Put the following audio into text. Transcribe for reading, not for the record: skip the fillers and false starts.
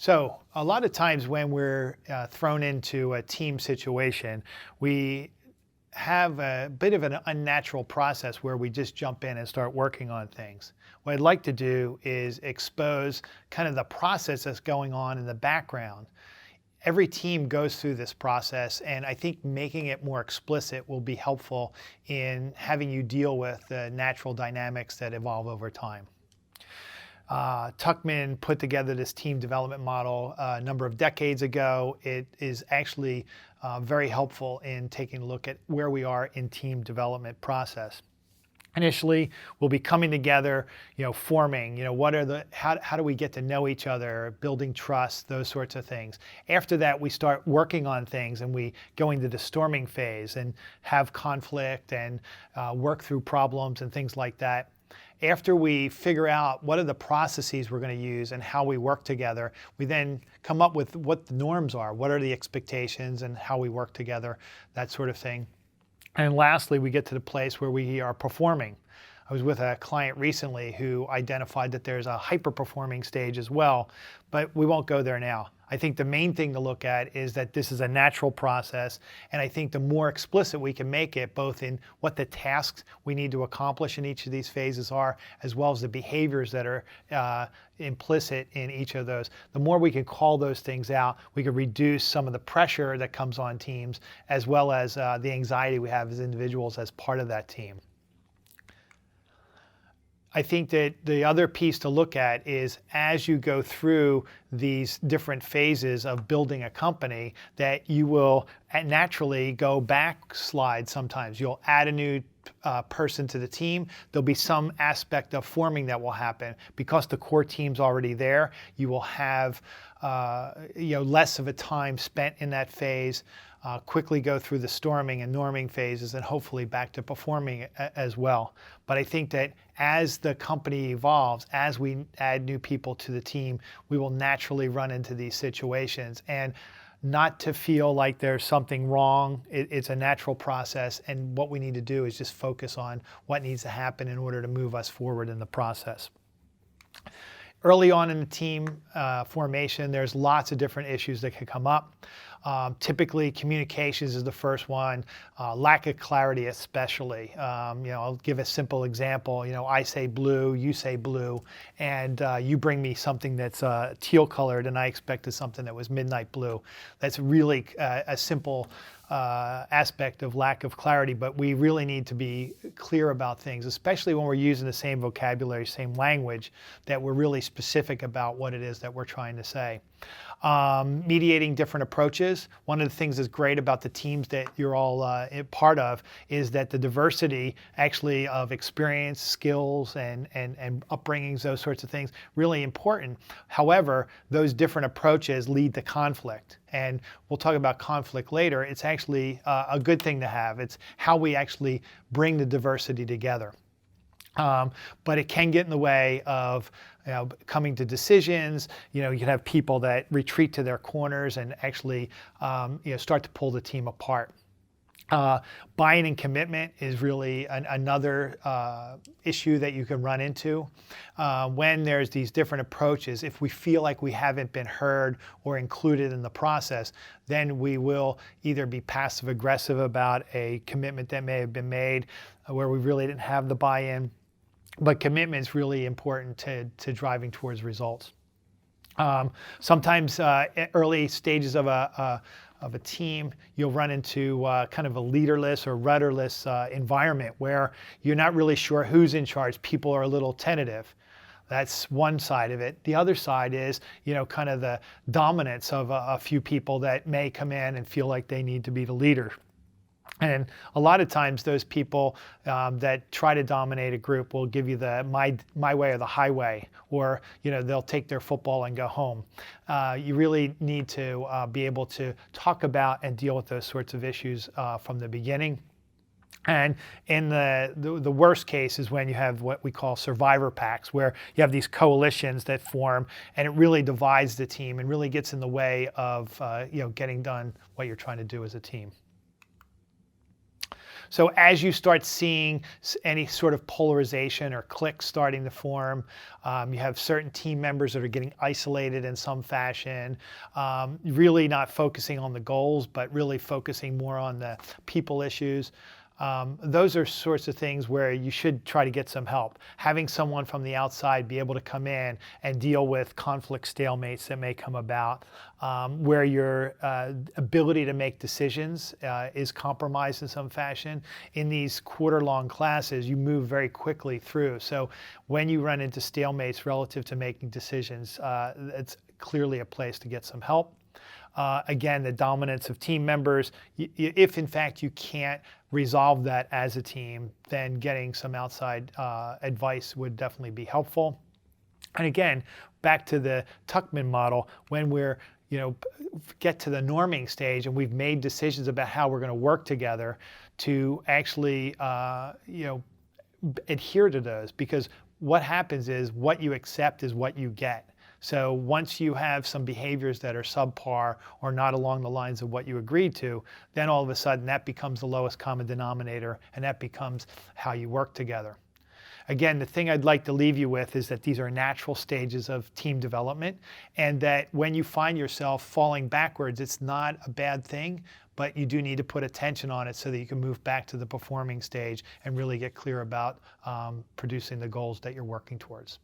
So a lot of times when we're thrown into a team situation, we have a bit of an unnatural process where we just jump in and start working on things. What I'd like to do is expose kind of the process that's going on in the background. Every team goes through this process, and I think making it more explicit will be helpful in having you deal with the natural dynamics that evolve over time. Tuckman put together this team development model a number of decades ago. It is actually very helpful in taking a look at where we are in team development process. Initially, we'll be coming together, forming, how do we get to know each other, building trust, those sorts of things. After that, we start working on things and we go into the storming phase and have conflict and work through problems and things like that. After we figure out what are the processes we're going to use and how we work together, we then come up with what the norms are, what are the expectations and how we work together, that sort of thing. And lastly, we get to the place where we are performing. I was with a client recently who identified that there's a hyper-performing stage as well, but we won't go there now. I think the main thing to look at is that this is a natural process, and I think the more explicit we can make it, both in what the tasks we need to accomplish in each of these phases are, as well as the behaviors that are implicit in each of those, the more we can call those things out, we can reduce some of the pressure that comes on teams, as well as the anxiety we have as individuals as part of that team. I think that the other piece to look at is as you go through these different phases of building a company, that you will naturally go backslide sometimes. You'll add a new person to the team. There'll be some aspect of forming that will happen. Because the core team's already there, you will have less of a time spent in that phase. Quickly go through the storming and norming phases and hopefully back to performing as well. But I think that as the company evolves, as we add new people to the team, we will naturally run into these situations. And not to feel like there's something wrong. It's a natural process, and what we need to do is just focus on what needs to happen in order to move us forward in the process. Early on in the team formation, there's lots of different issues that can come up. Typically, communications is the first one, lack of clarity especially. I'll give a simple example. I say blue, you say blue, and you bring me something that's teal colored, and I expected something that was midnight blue. That's really a simple aspect of lack of clarity, but we really need to be clear about things, especially when we're using the same vocabulary, same language, that we're really specific about what it is that we're trying to say. Mediating different approaches. One of the things that's great about the teams that you're all part of is that the diversity actually of experience, skills, and upbringings, those sorts of things, really important. However, those different approaches lead to conflict. And we'll talk about conflict later. It's actually a good thing to have. It's how we actually bring the diversity together. But it can get in the way of coming to decisions. You can have people that retreat to their corners and actually start to pull the team apart. Buy-in and commitment is really another issue that you can run into. When there's these different approaches, if we feel like we haven't been heard or included in the process, then we will either be passive-aggressive about a commitment that may have been made where we really didn't have the buy-in. But commitment is really important to driving towards results. Sometimes early stages of a team, you'll run into kind of a leaderless or rudderless environment where you're not really sure who's in charge. People are a little tentative. That's one side of it. The other side is, kind of the dominance of a few people that may come in and feel like they need to be the leader. And a lot of times those people that try to dominate a group will give you the my way or the highway, or they'll take their football and go home. You really need to be able to talk about and deal with those sorts of issues from the beginning. And in the worst case is when you have what we call survivor packs, where you have these coalitions that form, and it really divides the team and really gets in the way of getting done what you're trying to do as a team. So as you start seeing any sort of polarization or cliques starting to form, you have certain team members that are getting isolated in some fashion, really not focusing on the goals, but really focusing more on the people issues. Those are sorts of things where you should try to get some help. Having someone from the outside be able to come in and deal with conflict stalemates that may come about, where your ability to make decisions is compromised in some fashion. In these quarter-long classes, you move very quickly through. So when you run into stalemates relative to making decisions, it's clearly a place to get some help. Again, the dominance of team members. If in fact you can't resolve that as a team, then getting some outside advice would definitely be helpful. And again, back to the Tuckman model, when we're get to the norming stage and we've made decisions about how we're going to work together, to actually adhere to those, because what happens is what you accept is what you get. So once you have some behaviors that are subpar or not along the lines of what you agreed to, then all of a sudden that becomes the lowest common denominator, and that becomes how you work together. Again, the thing I'd like to leave you with is that these are natural stages of team development, and that when you find yourself falling backwards, it's not a bad thing, but you do need to put attention on it so that you can move back to the performing stage and really get clear about producing the goals that you're working towards.